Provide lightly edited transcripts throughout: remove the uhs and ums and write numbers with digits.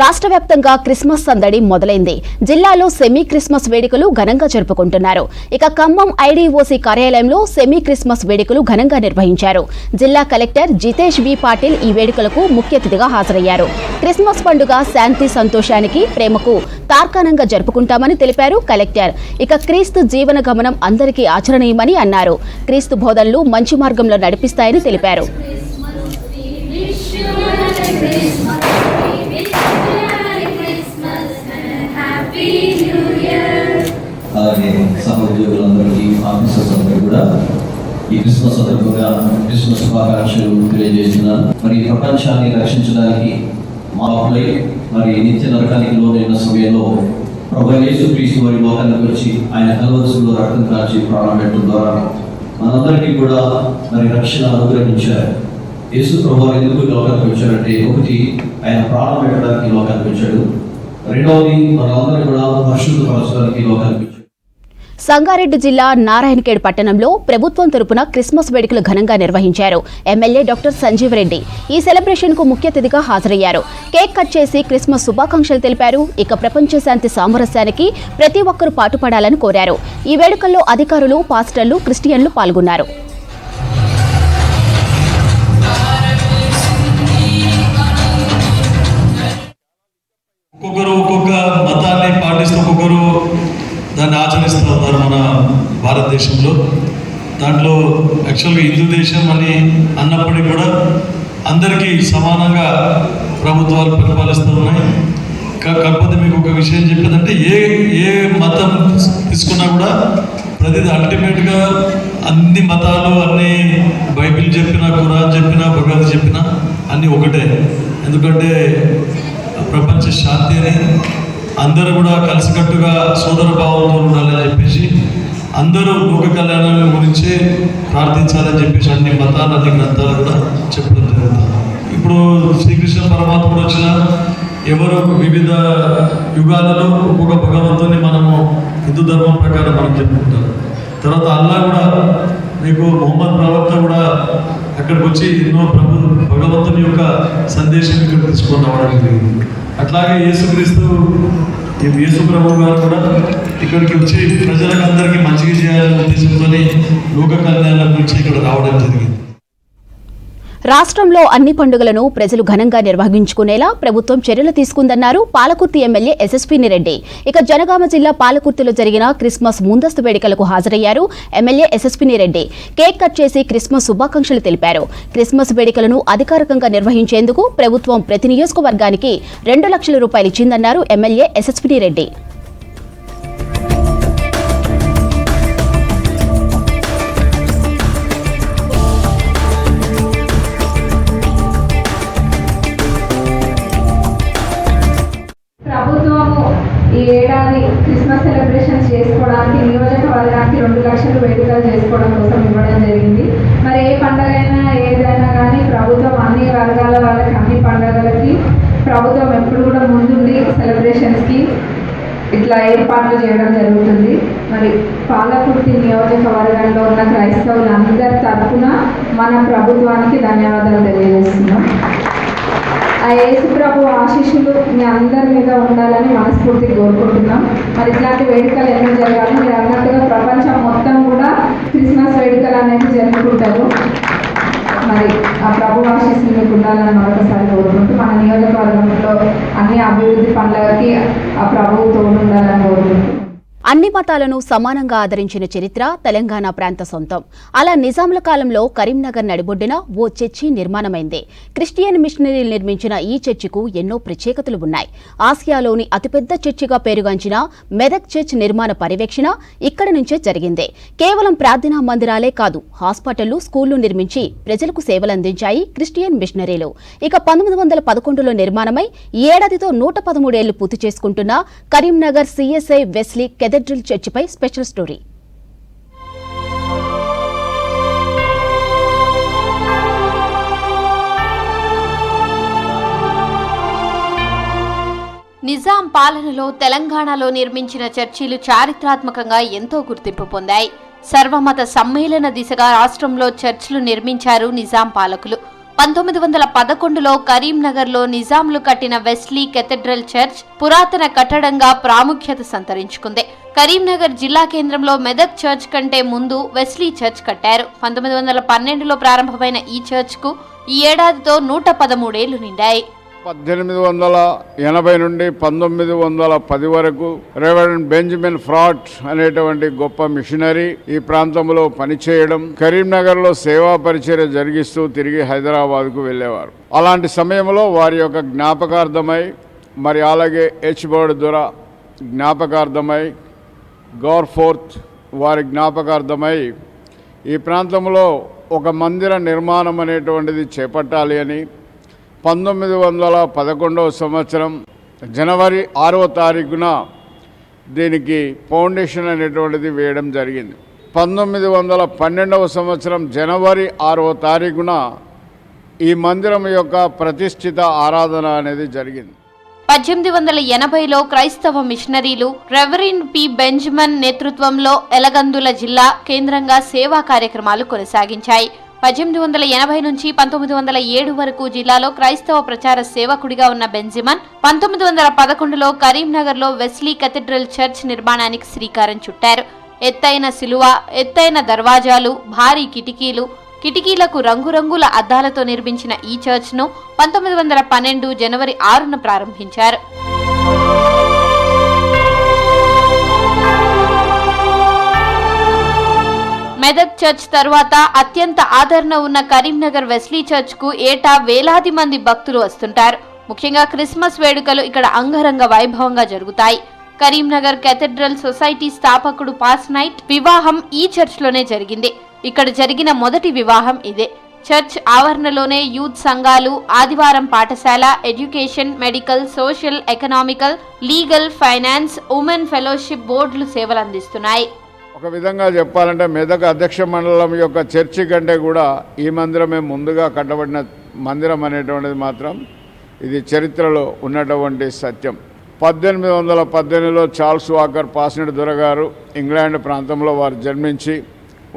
రాష్ట్ర వ్యాప్తంగా క్రిస్మస్ సందడి మొదలైంది. జిల్లాలో సెమీ క్రిస్మస్ వేడుకలు ఘనంగా జరుపుకుంటున్నారు. ఇక ఖమ్మం ఐడీఓసీ కార్యాలయంలో సెమీ క్రిస్మస్ వేడుకలు ఘనంగా నిర్వహించారు. జిల్లా కలెక్టర్ జితేష్ బి పాటిల్ ఈ వేడుకలకు ముఖ్య అతిథిగా హాజరయ్యారు. క్రిస్మస్ పండుగ శాంతి సంతోషానికి ప్రేమకు తార్కాణంగా జరుపుకుంటామని తెలిపారు కలెక్టర్. ఇక క్రీస్తు జీవన గమనం అందరికీ ఆచరణీయమని అన్నారు. క్రీస్తు బోధనలు మంచి మార్గంలో నడిపిస్తాయని తెలిపారు. అలాగే సహోద్యోగులందరికీ ఆఫీసర్స్ అందరికీ కూడా ఈ క్రిస్మస్ సందర్భంగా క్రిస్మస్ శుభాకాంక్షలు తెలియజేస్తున్నాను. మరి ప్రపంచాన్ని రక్షించడానికి మాపై మరి నిత్య నరకానికి లోనైన సమయంలో ప్రభువైన యేసుక్రీస్తు వారి లోకానికి వచ్చి ఆయన కల్వరిలో రక్తం కాల్చి ప్రాణం పెట్టడం ద్వారా మనందరికీ కూడా మరి రక్షణ అనుగ్రహించారు. యేసు ప్రభువు ఎందుకు లోకానికి వచ్చారంటే, ఒకటి ఆయన ప్రాణం పెట్టడానికి లోకానికి వచ్చాడు, రెండవది మనందరినీ కూడా పరిశుద్ధపరచడానికి లోకానికి వచ్చాడు. సంగారెడ్డి జిల్లా నారాయణఖేడ్ పట్టణంలో ప్రభుత్వం తరపున క్రిస్మస్ వేడుకలు ఘనంగా నిర్వహించారు. ఎమ్మెల్యే డాక్టర్ సంజీవ్ రెడ్డి ఈ సెలబ్రేషన్ కు ముఖ్య అతిథిగా హాజరయ్యారు. కేక్ కట్ చేసి క్రిస్మస్ శుభాకాంక్షలు తెలిపారు. ఇక ప్రపంచ శాంతి సామరస్యానికి ప్రతి ఒక్కరూ పాటుపడాలని కోరారు. ఈ వేడుకల్లో అధికారులు, పాస్టర్లు, క్రిస్టియన్లు పాల్గొన్నారు. ఒక్కొక్క మతాన్ని పాటిస్తూ ఒక్కొక్కరు దాన్ని ఆచరిస్తూ ఉన్నారు మన భారతదేశంలో. దాంట్లో యాక్చువల్గా హిందూ దేశం అని అన్నప్పటికీ కూడా అందరికీ సమానంగా ప్రభుత్వాలు పరిపాలిస్తూ ఉన్నాయి. కాకపోతే మీకు ఒక విషయం చెప్పేదంటే, ఏ మతం తీసుకున్నా కూడా ప్రతిదీ అల్టిమేట్గా అన్ని మతాలు, అన్ని బైబిల్ చెప్పినా, ఖురాన్ చెప్పినా, భగవద్ చెప్పినా అన్నీ ఒకటే. ఎందుకంటే ప్రపంచ శాంతి అని, అందరూ కూడా కలిసికట్టుగా సోదర భావంతో ఉండాలని చెప్పేసి, అందరూ లోక కళ్యాణం గురించి ప్రార్థించాలని చెప్పేసి అన్ని మతాలు, అన్ని గ్రంథాలు కూడా చెప్పడం జరుగుతుంది. ఇప్పుడు శ్రీకృష్ణ పరమాత్ముడు వచ్చిన ఎవరు వివిధ యుగాలలో ఒక్కొక్క భగవంతుని మనము హిందూ ధర్మం ప్రకారం మనం చెప్పుకుంటాం. తర్వాత అల్లా కూడా, మీకు మొహమ్మద్ ప్రవక్త కూడా అక్కడికి వచ్చి ఎన్నో భగవంతుని యొక్క సందేశం ఇక్కడ తీసుకొని రావడం జరిగింది. అట్లాగే యేసుక్రీస్తు యేసు ప్రభు గారు కూడా ఇక్కడికి వచ్చి ప్రజలకు అందరికీ మంచిగా చేయాలనే ఉద్దేశంతో లోక కళ్యాణం గురించి ఇక్కడ రావడం జరిగింది. రాష్ట్రంలో అన్ని పండుగలను ప్రజలు ఘనంగా నిర్వహించుకునేలా ప్రభుత్వం చర్యలు తీసుకుందన్నారు పాలకుర్తి ఎమ్మెల్యే ఎస్ఎస్పీని రెడ్డి. ఇక జనగామ జిల్లా పాలకుర్తిలో జరిగిన క్రిస్మస్ ముందస్తు వేడుకలకు హాజరయ్యారు ఎమ్మెల్యే ఎస్ఎస్పీని రెడ్డి. కేక్ కట్ చేసి క్రిస్మస్ శుభాకాంక్షలు తెలిపారు. క్రిస్మస్ వేడుకలను అధికారికంగా నిర్వహించేందుకు ప్రభుత్వం ప్రతి నియోజకవర్గానికి 2 లక్షల రూపాయలు ఇచ్చిందన్నారు ఎమ్మెల్యే ఎస్ఎస్పీని రెడ్డి. ఈ ఏడాది క్రిస్మస్ సెలబ్రేషన్స్ చేసుకోవడానికి నియోజకవర్గానికి 2 లక్షలు వేడుకలు చేసుకోవడం కోసం ఇవ్వడం జరిగింది. మరి ఏ పండుగ అయినా ఏదైనా కానీ ప్రభుత్వం అన్ని వర్గాల వాళ్ళకి, అన్ని పండుగలకి ప్రభుత్వం ఎప్పుడు కూడా ముందుండి సెలబ్రేషన్స్కి ఇట్లా ఏర్పాట్లు చేయడం జరుగుతుంది. మరి పాలకుర్తి నియోజకవర్గంలో ఉన్న క్రైస్తవులందరి తరఫున మన ప్రభుత్వానికి ధన్యవాదాలు తెలియజేస్తున్నాం. ఆ యేసు ప్రభు ఆశీస్సులు మీ అందరి మీద ఉండాలని మనస్ఫూర్తిగా కోరుకుంటున్నాం. మరి ఇట్లాంటి వేడుకలు ఎన్నో జరగాలి. మీరు అన్నట్టుగా ప్రపంచం మొత్తం కూడా క్రిస్మస్ వేడుకలు అనేది జరుపుకుంటారు. మరి ఆ ప్రభు ఆశీస్సులు మీకు ఉండాలని మరొకసారి కోరుకుంటూ, మన నియోజకవర్గంలో అన్ని అభివృద్ధి పనులకి ఆ ప్రభువు తోడు ఉండాలని కోరుకుంటున్నాం. అన్ని మతాలను సమానంగా ఆదరించిన చరిత్ర తెలంగాణ ప్రాంత సొంతం. అలా నిజాముల కాలంలో కరీంనగర్ నడిబొడ్డున ఓ చర్చి నిర్మాణమైంది. క్రిస్టియన్ మిషనరీలు నిర్మించిన ఈ చర్చికు ఎన్నో ప్రత్యేకతలు ఉన్నాయి. ఆసియాలోని అతిపెద్ద చర్చిగా పేరుగాంచిన మెదక్ చర్చ్ నిర్మాణ పర్యవేక్షణ ఇక్కడి నుంచే జరిగింది. కేవలం ప్రార్థనా మందిరాలే కాదు, హాస్పిటళ్లు, స్కూళ్లు నిర్మించి ప్రజలకు సేవలందించాయి క్రిస్టియన్ మిషనరీలు. ఇక 1911లో నిర్మాణమై ఈ ఏడాదితో 113 ఏళ్లు పూర్తి చేసుకుంటున్న కరీంనగర్ సిఎస్ఐ వెస్లీ కేథడ్రల్ చర్చిపై స్పెషల్ స్టోరీ. నిజాం పాలనలో తెలంగాణలో నిర్మించిన చర్చిలు చారిత్రాత్మకంగా ఎంతో గుర్తింపు పొందాయి. సర్వమత సమ్మేళన దిశగా రాష్ట్రంలో చర్చిలు నిర్మించారు నిజాం పాలకులు. 1911లో కరీంనగర్లో నిజాంలు కట్టిన వెస్లీ కెథడ్రల్ చర్చ్ పురాతన కట్టడంగా ప్రాముఖ్యత సంతరించుకుంది. కరీంనగర్ జిల్లా కేంద్రంలో మెదక్ చర్చ్ కంటే ముందు వెస్లీ చర్చ్ కట్టారు. 1912లో ప్రారంభమైన ఈ చర్చ్కు ఈ ఏడాదితో 113 ఏళ్లు నిండాయి. 1880 నుండి 1910 వరకు రెవరెండ్ బెంజమిన్ ఫ్రాట్ అనేటువంటి గొప్ప మిషనరీ ఈ ప్రాంతంలో పనిచేయడం, కరీంనగర్లో సేవా పరిచర్య జరిగిస్తూ తిరిగి హైదరాబాద్కు వెళ్ళేవారు. అలాంటి సమయంలో వారి యొక్క జ్ఞాపకార్థమై, మరి అలాగే హెచ్ బర్డ్ దొర జ్ఞాపకార్థమై, గౌర్ఫోర్త్ వారి జ్ఞాపకార్థమై ఈ ప్రాంతంలో ఒక మందిర నిర్మాణం అనేటువంటిది చేపట్టాలి అని 1911 సంవత్సరం జనవరి 6వ తారీఖున దీనికి ఫౌండేషన్ అనేటువంటిది వేయడం జరిగింది. 1912 సంవత్సరం జనవరి 6వ తారీఖున ఈ మందిరం యొక్క ప్రతిష్ఠిత ఆరాధన అనేది జరిగింది. 1880లో క్రైస్తవ మిషనరీలు రెవరెండ్ పి బెంజమిన్ నేతృత్వంలో ఎలగందుల జిల్లా కేంద్రంగా సేవా కార్యక్రమాలు కొనసాగించాయి. 1880 నుంచి 1907 వరకు జిల్లాలో క్రైస్తవ ప్రచార సేవకుడిగా ఉన్న బెంజమిన్ 1911లో కరీంనగర్లో వెస్లీ కెథడ్రల్ చర్చ్ నిర్మాణానికి శ్రీకారం చుట్టారు. ఎత్తైన సిలువ, ఎత్తైన దర్వాజాలు, భారీ కిటికీలకు రంగురంగుల అద్దాలతో నిర్మించిన ఈ చర్చ్ను 1912 జనవరి 6న ప్రారంభించారు. మెదక్ చర్చ్ తరువాత అత్యంత ఆదరణ ఉన్న కరీంనగర్ వెస్లీ చర్చ్కు ఏటా వేలాది మంది భక్తులు వస్తుంటారు. ముఖ్యంగా క్రిస్మస్ వేడుకలు ఇక్కడ అంగరంగ వైభవంగా జరుగుతాయి. కరీంనగర్ కెథడ్రల్ సొసైటీ స్థాపకుడు పాస్ నైట్ వివాహం ఈ చర్చ్లోనే జరిగింది. ఇక్కడ జరిగిన మొదటి వివాహం ఇదే. చర్చ్ ఆవరణలోనే యూత్ సంఘాలు, ఆదివారం పాఠశాల, education, medical, social, economical, legal, finance, women fellowship బోర్డులు సేవలందిస్తున్నాయి. ఒక విధంగా చెప్పాలంటే మెదక్ అధ్యక్ష మండలం యొక్క చర్చి కంటే కూడా ఈ మందిరమే ముందుగా కట్టబడిన మందిరం అనేటువంటిది మాత్రం ఇది చరిత్రలో ఉన్నటువంటి సత్యం. 1818లో చార్ల్స్ వాకర్ పాస్నెట్ దొరగారు ఇంగ్లాండ్ ప్రాంతంలో వారు జన్మించి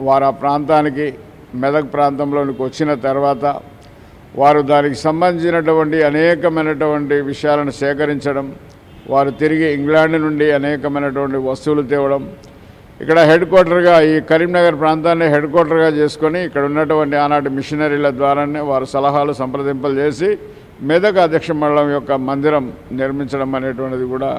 వారు ఆ ప్రాంతానికి మెదక్ ప్రాంతంలోనికి వచ్చిన తర్వాత వారు దానికి సంబంధించినటువంటి అనేకమైనటువంటి విషయాలను సేకరించడం, వారు తిరిగి ఇంగ్లాండ్ నుండి అనేకమైనటువంటి వస్తువులు తేవడం, ఇక్కడ హెడ్ క్వార్టర్గా ఈ కరీంనగర్ ప్రాంతాన్ని హెడ్ క్వార్టర్గా చేసుకొని ఇక్కడ ఉన్నటువంటి ఆనాటి మిషనరీల ద్వారానే వారు సలహాలు సంప్రదింపులు చేసి మెదక్ అధ్యక్ష మండలం యొక్క మందిరం నిర్మించడం అనేటువంటిది కూడా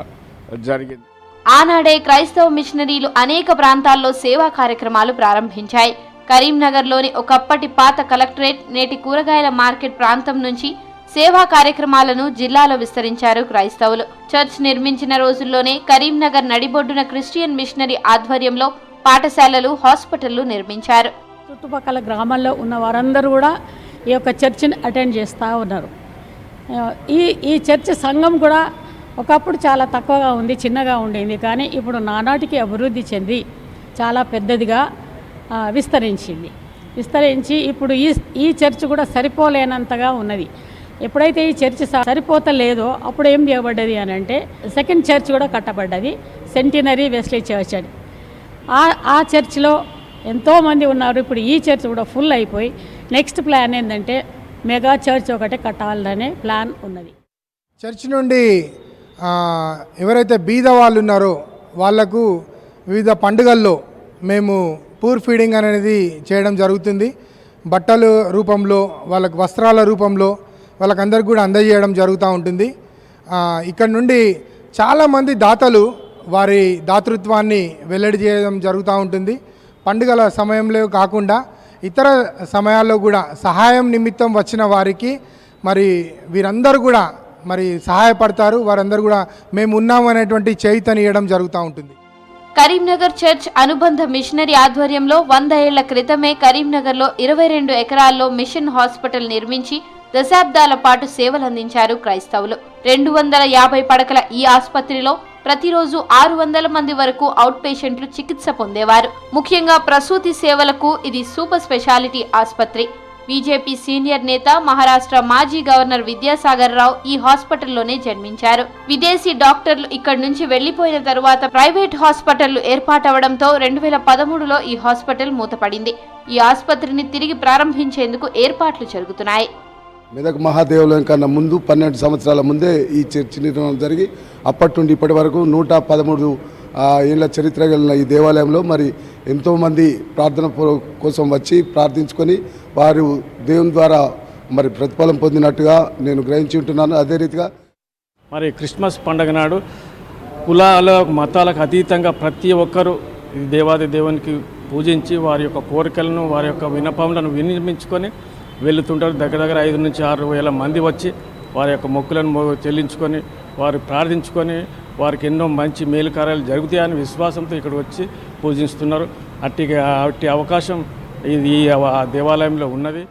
జరిగింది. ఆనాడే క్రైస్తవ మిషనరీలు అనేక ప్రాంతాల్లో సేవా కార్యక్రమాలు ప్రారంభించాయి. కరీంనగర్లోని ఒకప్పటి పాత కలెక్టరేట్, నేటి కూరగాయల మార్కెట్ ప్రాంతం నుంచి సేవా కార్యక్రమాలను జిల్లాలో విస్తరించారు క్రైస్తవులు. చర్చ్ నిర్మించిన రోజుల్లోనే కరీంనగర్ నడిబొడ్డున క్రిస్టియన్ మిషనరీ ఆధ్వర్యంలో పాఠశాలలు, హాస్పిటళ్లు నిర్మించారు. చుట్టుపక్కల గ్రామాల్లో ఉన్న వారందరూ కూడా ఈ యొక్క చర్చిని అటెండ్ చేస్తూ ఉన్నారు. ఈ చర్చ్ సంఘం కూడా ఒకప్పుడు చాలా తక్కువగా ఉంది, చిన్నగా ఉండేది. కానీ ఇప్పుడు నానాటికి అభివృద్ధి చెంది చాలా పెద్దదిగా విస్తరించి ఇప్పుడు ఈ చర్చ్ కూడా సరిపోలేనంతగా ఉన్నది. ఎప్పుడైతే ఈ చర్చ్ సరిపోతలేదో అప్పుడు ఏం చేయబడ్డది అని అంటే సెకండ్ చర్చ్ కూడా కట్టబడ్డది, సెంటినరీ వెస్లీ చర్చ్ అని. ఆ చర్చ్లో ఎంతోమంది ఉన్నారు. ఇప్పుడు ఈ చర్చ్ కూడా ఫుల్ అయిపోయి నెక్స్ట్ ప్లాన్ ఏంటంటే మెగా చర్చ్ ఒకటి కట్టాలనే ప్లాన్ ఉన్నది. చర్చ్ నుండి ఎవరైతే బీద వాళ్ళు ఉన్నారో వాళ్లకు వివిధ పండుగల్లో మేము పూర్ ఫీడింగ్ అనేది చేయడం జరుగుతుంది. బట్టల రూపంలో, వాళ్ళకు వస్త్రాల రూపంలో వాళ్ళకందరికీ కూడా అందజేయడం జరుగుతూ ఉంటుంది. ఇక్కడ నుండి చాలామంది దాతలు వారి దాతృత్వాన్ని వెల్లడి చేయడం జరుగుతూ ఉంటుంది. పండుగల సమయంలో కాకుండా ఇతర సమయాల్లో కూడా సహాయం నిమిత్తం వచ్చిన వారికి మరి వీరందరూ కూడా మరి సహాయపడతారు. వారందరూ కూడా మేము ఉన్నామనేటువంటి చేయుతనియడం జరుగుతూ ఉంటుంది. కరీంనగర్ చర్చ్ అనుబంధ మిషనరీ ఆధ్వర్యంలో 100 ఏళ్ల క్రితమే కరీంనగర్లో 22 ఎకరాల్లో మిషన్ హాస్పిటల్ నిర్మించి దశాబ్దాల పాటు సేవలందించారు క్రైస్తవులు. 250 పడకల ఈ ఆసుపత్రిలో ప్రతిరోజు 600 మంది వరకు అవుట్ పేషెంట్లు చికిత్స పొందేవారు. ముఖ్యంగా ప్రసూతి సేవలకు ఇది సూపర్ స్పెషాలిటీ ఆసుపత్రి. బీజేపీ సీనియర్ నేత, మహారాష్ట్ర మాజీ గవర్నర్ విద్యాసాగర్ రావు ఈ హాస్పిటల్లోనే జన్మించారు. విదేశీ డాక్టర్లు ఇక్కడి నుంచి వెళ్లిపోయిన తరువాత ప్రైవేట్ హాస్పిటళ్లు ఏర్పాటవడంతో 2013లో ఈ హాస్పిటల్ మూతపడింది. ఈ ఆసుపత్రిని తిరిగి ప్రారంభించేందుకు ఏర్పాట్లు జరుగుతున్నాయి. మెదక్ మహాదేవాలయం కన్నా ముందు 12 సంవత్సరాల ముందే ఈ చర్చి నిర్మాణం జరిగి అప్పటి నుండి ఇప్పటి వరకు 113 ఏళ్ళ చరిత్ర కలిగిన ఈ దేవాలయంలో మరి ఎంతోమంది ప్రార్థన కోసం వచ్చి ప్రార్థించుకొని వారు దేవుని ద్వారా మరి ప్రతిఫలం పొందినట్టుగా నేను గ్రహించి ఉంటున్నాను. అదే రీతిగా మరి క్రిస్మస్ పండుగ నాడు కులాల మతాలకు అతీతంగా ప్రతి ఒక్కరూ దేవాది దేవునికి పూజించి వారి యొక్క కోరికలను వారి యొక్క విన్నపములను వినిపించుకొని వెళుతుంటారు. దగ్గర 5 నుంచి 6 వేల మంది వచ్చి వారి యొక్క మొక్కులను చెల్లించుకొని వారు ప్రార్థించుకొని వారికి ఎన్నో మంచి మేలు కార్యాలు జరుగుతాయని విశ్వాసంతో ఇక్కడ వచ్చి పూజిస్తున్నారు. అట్టి అవకాశం ఇది దేవాలయంలో ఉన్నది.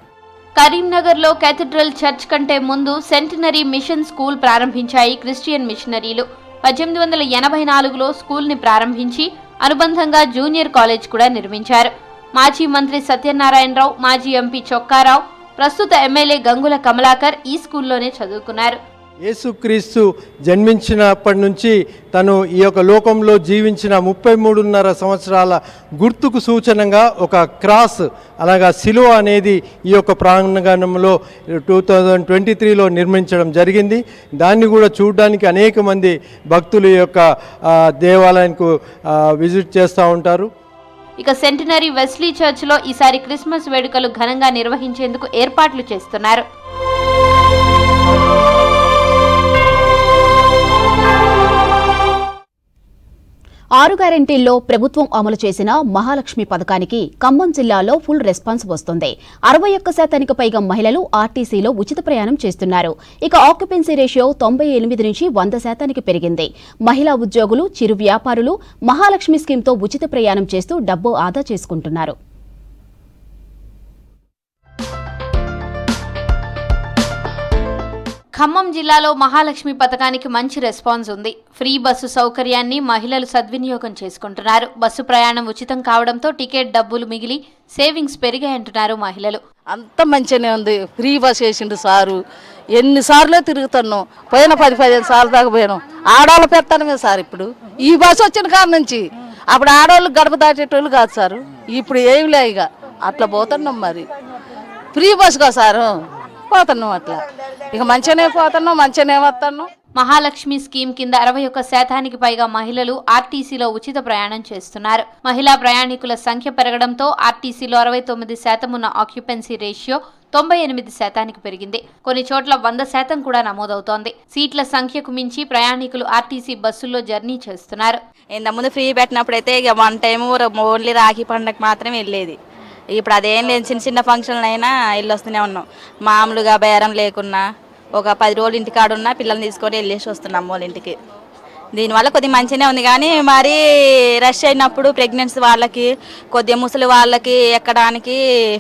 కరీంనగర్లో కేథడ్రల్ చర్చ్ కంటే ముందు సెంటినరీ మిషన్ స్కూల్ ప్రారంభించాయి క్రిస్టియన్ మిషనరీలు. 1884లో స్కూల్ని ప్రారంభించి అనుబంధంగా జూనియర్ కాలేజ్ కూడా నిర్మించారు. మాజీ మంత్రి సత్యనారాయణరావు, మాజీ ఎంపీ చొక్కారావు, ప్రస్తుత ఎమ్మెల్యే గంగుల కమలాకర్ ఈ స్కూల్లోనే చదువుకున్నారు. యేసుక్రీస్తు జన్మించినప్పటి నుంచి తను ఈ యొక్క లోకంలో జీవించిన 33.5 సంవత్సరాల గుర్తుకు సూచనగా ఒక క్రాస్ అలాగా శిలువ అనేది ఈ యొక్క ప్రాంగణంలో 2023లో నిర్మించడం జరిగింది. దాన్ని కూడా చూడడానికి అనేక మంది భక్తులు ఈ యొక్క దేవాలయానికి విజిట్ చేస్తూ ఉంటారు. ఇక సెంటినరీ వెస్లీ చర్చ్లో ఈసారి క్రిస్మస్ వేడుకలు ఘనంగా నిర్వహించేందుకు ఏర్పాట్లు చేస్తున్నారు. ఆరు గ్యారెంటీల్లో ప్రభుత్వం అమలు చేసిన మహాలక్ష్మి పథకానికి ఖమ్మం జిల్లాలో ఫుల్ రెస్పాన్స్ వస్తుంది. 61% పైగా మహిళలు ఆర్టీసీలో ఉచిత ప్రయాణం చేస్తున్నారు. ఇక ఆక్యుపెన్సీ రేషియో 98 నుంచి 100% పెరిగింది. మహిళా ఉద్యోగులు, చిరు వ్యాపారులు మహాలక్ష్మి స్కీమ్తో ఉచిత ప్రయాణం చేస్తూ డబ్బు ఆదా చేసుకుంటున్నారు. ఖమ్మం జిల్లాలో మహాలక్ష్మి పథకానికి మంచి రెస్పాన్స్ ఉంది. ఫ్రీ బస్సు సౌకర్యాన్ని మహిళలు సద్వినియోగం చేసుకుంటున్నారు. బస్సు ప్రయాణం ఉచితం కావడంతో టికెట్ డబ్బులు మిగిలి సేవింగ్స్ పెరిగాయంటున్నారు మహిళలు. అంత మంచిగానే ఉంది. ఫ్రీ బస్ వేసిండు సారు. ఎన్నిసార్లు తిరుగుతున్నాం, పోయిన 10-15 సార్లు దాకా పోయినాం. ఆడవాళ్ళు పెడతానమే సార్. ఇప్పుడు ఈ బస్సు వచ్చిన కాడ నుంచి అప్పుడు ఆడవాళ్ళు గడప దాటేటోళ్ళు కాదు సారు. ఇప్పుడు ఏమి లే, ఇక అట్లా పోతున్నాం. మరి ఫ్రీ బస్సుగా సారు పోతున్నాం. అట్లా ఇక మంచిగానే పోతున్నాం, మంచిగానే వస్తున్నాం. మహాలక్ష్మి స్కీమ్ కింద 61% పైగా మహిళలు ఆర్టీసీలో ఉచిత ప్రయాణం చేస్తున్నారు. మహిళా ప్రయాణికుల సంఖ్య పెరగడంతో ఆర్టీసీలో 69% ఉన్న ఆక్యుపెన్సీ రేషియో 98% పెరిగింది. కొన్ని చోట్ల 100% కూడా నమోదవుతోంది. సీట్ల సంఖ్యకు మించి ప్రయాణికులు ఆర్టీసీ బస్సుల్లో జర్నీ చేస్తున్నారు. ఇంతకుముందు ఫ్రీ పెట్టినప్పుడైతే ఇక 1 టైం ఓన్లీ రాఖీ పండుగ మాత్రమే వెళ్ళేది. ఇప్పుడు అదేం లేదు, చిన్న చిన్న ఫంక్షన్లు అయినా వెళ్ళొస్తూనే ఉన్నాం. మామూలుగా బేరం లేకున్నా ఒక 10 రోజులు ఇంటికాడున్నా పిల్లల్ని తీసుకొని వెళ్ళేసి వస్తున్నాం వాళ్ళ ఇంటికి. దీనివల్ల కొద్దిగా మంచిగానే ఉంది. కానీ మరీ రష్ అయినప్పుడు ప్రెగ్నెన్సీ వాళ్ళకి, కొద్దిగా ముసలి వాళ్ళకి ఎక్కడానికి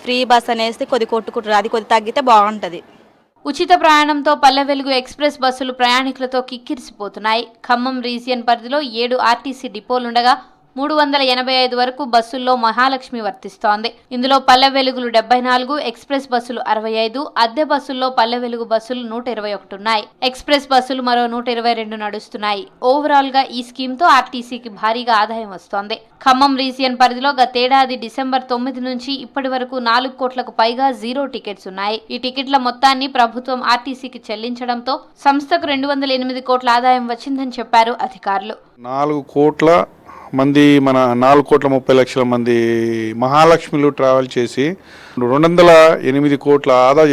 ఫ్రీ బస్ అనేసి కొట్టుకుంటారు. అది కొద్ది తగ్గితే బాగుంటుంది. ఉచిత ప్రయాణంతో పల్లె వెలుగు ఎక్స్ప్రెస్ బస్సులు ప్రయాణికులతో కిక్కిరిసిపోతున్నాయి. ఖమ్మం రీజియన్ పరిధిలో 7 ఆర్టీసీ డిపోలుండగా 385 వరకు బస్సుల్లో మహాలక్ష్మి వర్తిస్తోంది. ఇందులో పల్లె వెలుగులు 74, ఎక్స్ప్రెస్ బస్సులు 65, అద్దె బస్సుల్లో పల్లె వెలుగు బస్సులు 121 ఉన్నాయి. ఎక్స్ప్రెస్ బస్సులు మరో 122 నడుస్తున్నాయి. ఓవరాల్ గా ఈ స్కీమ్ తో ఆర్టీసీకి భారీగా ఆదాయం వస్తోంది. ఖమ్మం రీజియన్ పరిధిలో గతేడాది డిసెంబర్ 9 నుంచి ఇప్పటి వరకు 4 కోట్లకు పైగా జీరో టికెట్స్ ఉన్నాయి. ఈ టికెట్ల మొత్తాన్ని ప్రభుత్వం ఆర్టీసీకి చెల్లించడంతో సంస్థకు 208 కోట్ల ఆదాయం వచ్చిందని చెప్పారు అధికారులు. 4 కోట్ల మంది, మన 4,30,00,000 మంది మహాలక్ష్మిలు ట్రావెల్ చేసి 208 కోట్ల ఆదా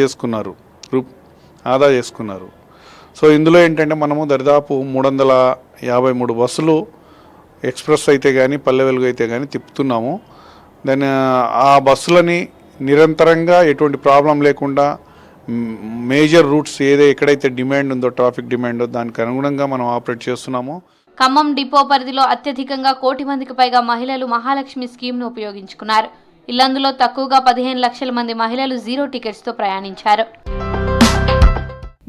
చేసుకున్నారు. సో ఇందులో ఏంటంటే మనము దరిదాపు 353 బస్సులు ఎక్స్ప్రెస్ అయితే కానీ పల్లె వెలుగు అయితే కానీ తిప్పుతున్నాము. దాని ఆ బస్సులని నిరంతరంగా ఎటువంటి ప్రాబ్లం లేకుండా మేజర్ రూట్స్ ఎక్కడైతే డిమాండ్ ఉందో, ట్రాఫిక్ డిమాండ్, దానికి అనుగుణంగా మనం ఆపరేట్ చేస్తున్నాము. ఖమ్మం డిపో పరిధిలో అత్యధికంగా 1 కోటి మందికి పైగా మహిళలు మహాలక్ష్మి స్కీమ్ను ఉపయోగించుకున్నారు. ఇల్లందులో తక్కువగా 15 లక్షల మంది మహిళలు జీరో టికెట్స్తో ప్రయాణించారు.